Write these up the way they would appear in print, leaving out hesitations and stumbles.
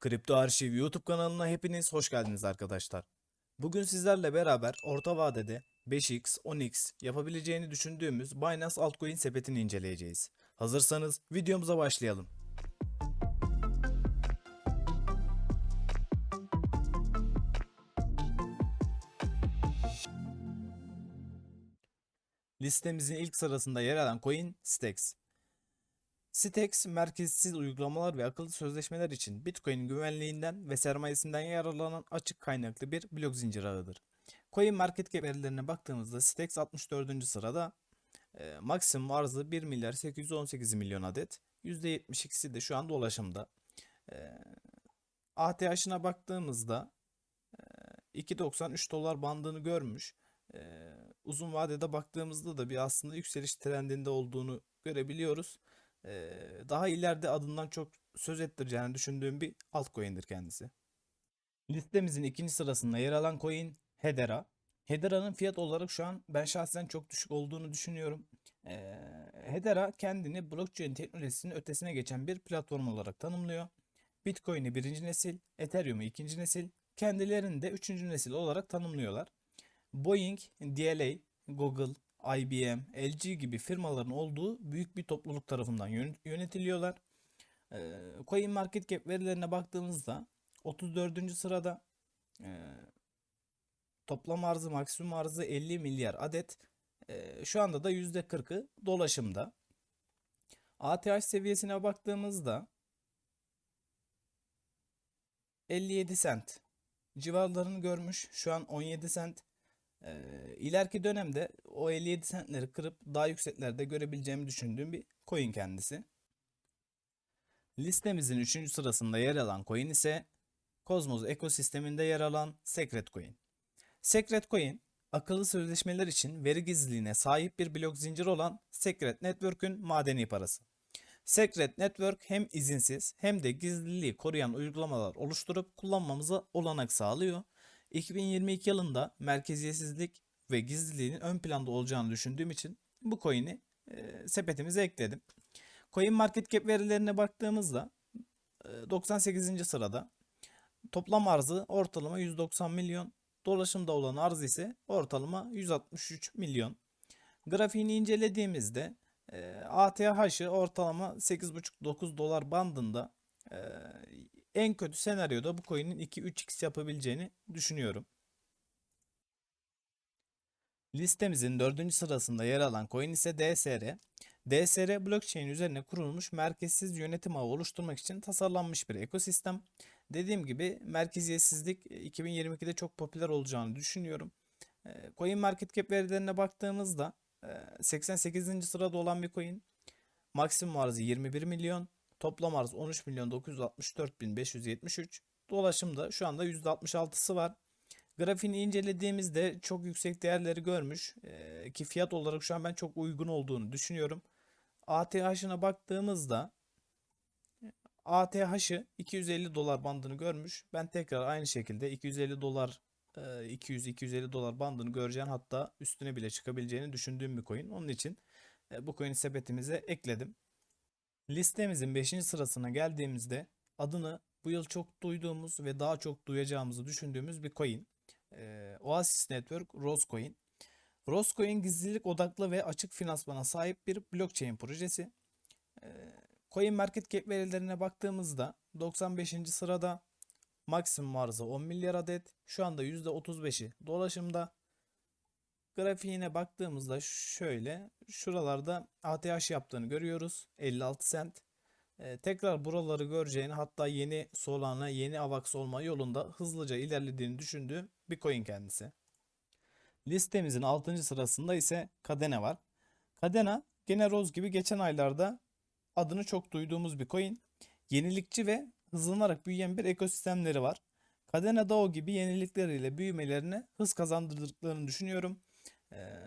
Kripto Arşiv YouTube kanalına hepiniz hoş geldiniz arkadaşlar. Bugün sizlerle beraber orta vadede 5x, 10x yapabileceğini düşündüğümüz Binance Altcoin sepetini inceleyeceğiz. Hazırsanız videomuza başlayalım. Listemizin ilk sırasında yer alan coin Stacks. Stacks, merkezsiz uygulamalar ve akıllı sözleşmeler için Bitcoin'in güvenliğinden ve sermayesinden yararlanan açık kaynaklı bir blok zincir ağıdır. CoinMarketCap verilerine baktığımızda Stacks 64. sırada, maksimum arzı 1 milyar 818 milyon adet. %72'si de şu an dolaşımda. E, ATH'ına baktığımızda 2.93 dolar bandını görmüş. E, Uzun vadede baktığımızda da bir aslında yükseliş trendinde olduğunu görebiliyoruz. Daha ileride adından çok söz ettireceğini düşündüğüm bir altcoin'dir kendisi. Listemizin ikinci sırasında yer alan coin Hedera. Hedera'nın fiyat olarak şu an ben şahsen çok düşük olduğunu düşünüyorum. Hedera kendini blockchain teknolojisinin ötesine geçen bir platform olarak tanımlıyor. Bitcoin'i birinci nesil, Ethereum'u ikinci nesil, kendilerini de üçüncü nesil olarak tanımlıyorlar. Boeing, DLA, Google, IBM, LG gibi firmaların olduğu büyük bir topluluk tarafından yönetiliyorlar. CoinMarketCap verilerine baktığımızda 34. sırada, toplam arzı maksimum arzı 50 milyar adet. Şu anda da %40'ı dolaşımda. ATH seviyesine baktığımızda 57 sent civarlarını görmüş. Şu an 17 sent. İleriki dönemde o 57 centleri kırıp daha yükseklerde görebileceğimi düşündüğüm bir coin kendisi. Listemizin 3. sırasında yer alan coin ise Cosmos ekosisteminde yer alan Secret Coin. Secret Coin, akıllı sözleşmeler için veri gizliliğine sahip bir blok zinciri olan Secret Network'ün madeni parası. Secret Network hem izinsiz hem de gizliliği koruyan uygulamalar oluşturup kullanmamıza olanak sağlıyor. 2022 yılında merkeziyetsizlik ve gizliliğin ön planda olacağını düşündüğüm için bu coin'i sepetimize ekledim. CoinMarketCap verilerine baktığımızda 98. sırada, toplam arzı ortalama 190 milyon, dolaşımda olan arz ise ortalama 163 milyon. Grafiğini incelediğimizde ATH'ı ortalama 8,5-9 dolar bandında. e, En kötü senaryoda bu coin'in 2-3x yapabileceğini düşünüyorum. Listemizin 4. sırasında yer alan coin ise DSR. DSR, blockchain üzerine kurulmuş merkezsiz yönetim ağı oluşturmak için tasarlanmış bir ekosistem. Dediğim gibi merkeziyetsizlik 2022'de çok popüler olacağını düşünüyorum. CoinMarketCap verilerine baktığımızda 88. sırada olan bir coin. Maksimum arzı 21 milyon. Toplam arz 13 milyon 964 bin 573. Dolaşımda şu anda %66'sı var. Grafiğini incelediğimizde çok yüksek değerleri görmüş, ki fiyat olarak şu an ben çok uygun olduğunu düşünüyorum. ATH'ına baktığımızda ATH'ı 250 dolar bandını görmüş. Ben tekrar aynı şekilde 250 dolar, 200-250 dolar bandını göreceğini, hatta üstüne bile çıkabileceğini düşündüğüm bir coin. Onun için bu coin'i sepetimize ekledim. Listemizin 5. sırasına geldiğimizde adını bu yıl çok duyduğumuz ve daha çok duyacağımızı düşündüğümüz bir coin. Oasis Network Rosecoin. Rosecoin gizlilik odaklı ve açık finansmana sahip bir blockchain projesi. CoinMarketCap verilerine baktığımızda 95. sırada, maksimum arzı 10 milyar adet. Şu anda %35'i dolaşımda. Grafiğine baktığımızda şöyle şuralarda ATH yaptığını görüyoruz. 56 sent. Tekrar buraları göreceğini, hatta yeni Solana, yeni AVAX olma yolunda hızlıca ilerlediğini düşündüğüm bir coin kendisi. Listemizin 6. sırasında ise Kadena var. Kadena, gene Roz gibi geçen aylarda adını çok duyduğumuz bir coin. Yenilikçi ve hızlanarak büyüyen bir ekosistemleri var. Kadena DAO gibi yenilikleriyle büyümelerine hız kazandırdıklarını düşünüyorum. Ee,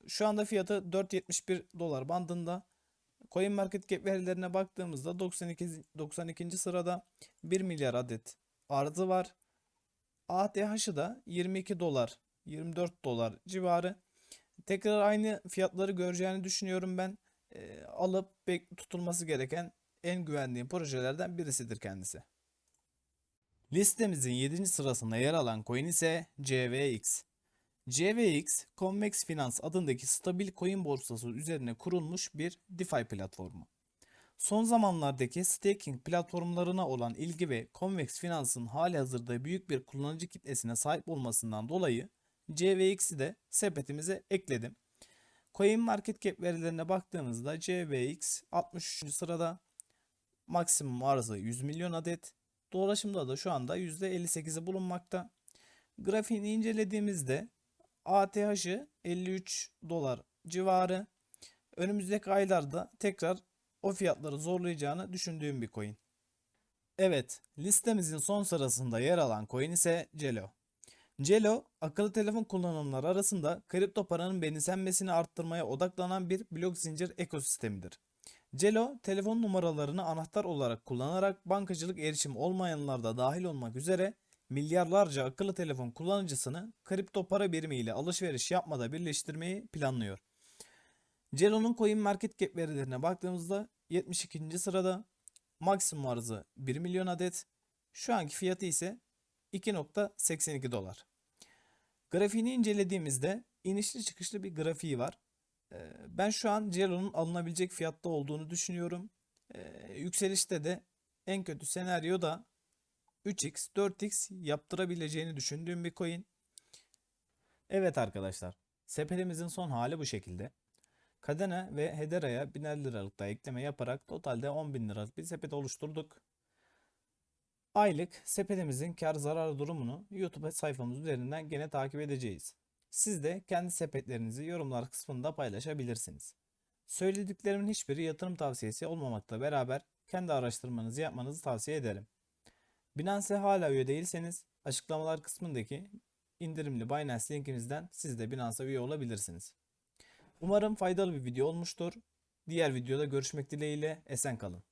Şu anda fiyatı 4,71 dolar bandında. CoinMarketCap verilerine baktığımızda 92. sırada 1 milyar adet arzı var. ATH'ı da 22 dolar, 24 dolar civarı. Tekrar aynı fiyatları göreceğini düşünüyorum ben. Alıp tutulması gereken en güvendiğim projelerden birisidir kendisi. Listemizin 7. sırasında yer alan coin ise CVX. CVX, Convex Finance adındaki stabil coin borsası üzerine kurulmuş bir DeFi platformu. Son zamanlardaki staking platformlarına olan ilgi ve Convex Finance'ın halihazırda büyük bir kullanıcı kitlesine sahip olmasından dolayı CVX'i de sepetimize ekledim. CoinMarketCap verilerine baktığımızda CVX 63. sırada, maksimum arzı 100 milyon adet, dolaşımda da şu anda %58'i bulunmakta. Grafiğini incelediğimizde ATH'ı 53 dolar civarı. Önümüzdeki aylarda tekrar o fiyatları zorlayacağını düşündüğüm bir coin. Evet, listemizin son sırasında yer alan coin ise Celo. Celo, akıllı telefon kullananlar arasında kripto paranın benimsenmesini arttırmaya odaklanan bir blok zincir ekosistemidir. Celo, telefon numaralarını anahtar olarak kullanarak bankacılık erişimi olmayanlar da dahil olmak üzere milyarlarca akıllı telefon kullanıcısını kripto para birimi ile alışveriş yapmada birleştirmeyi planlıyor. Celo'nun CoinMarketCap verilerine baktığımızda 72. sırada, maksimum arzı 1 milyon adet, şu anki fiyatı ise 2.82 dolar. Grafiğini incelediğimizde inişli çıkışlı bir grafiği var. Ben şu an Celo'nun alınabilecek fiyatta olduğunu düşünüyorum. Yükselişte de en kötü senaryo da 3x 4x yaptırabileceğini düşündüğüm bir coin. Evet arkadaşlar, sepetimizin son hali bu şekilde. Kadena ve Hedera'ya 1000 liralık da ekleme yaparak totalde 10.000 liralık bir sepet oluşturduk. Aylık sepetimizin kar zarar durumunu YouTube sayfamız üzerinden gene takip edeceğiz. Siz de kendi sepetlerinizi yorumlar kısmında paylaşabilirsiniz. Söylediklerimin hiçbiri yatırım tavsiyesi olmamakla beraber kendi araştırmanızı yapmanızı tavsiye ederim. Binance'e hala üye değilseniz açıklamalar kısmındaki indirimli Binance linkimizden siz de Binance'a üye olabilirsiniz. Umarım faydalı bir video olmuştur. Diğer videoda görüşmek dileğiyle, esen kalın.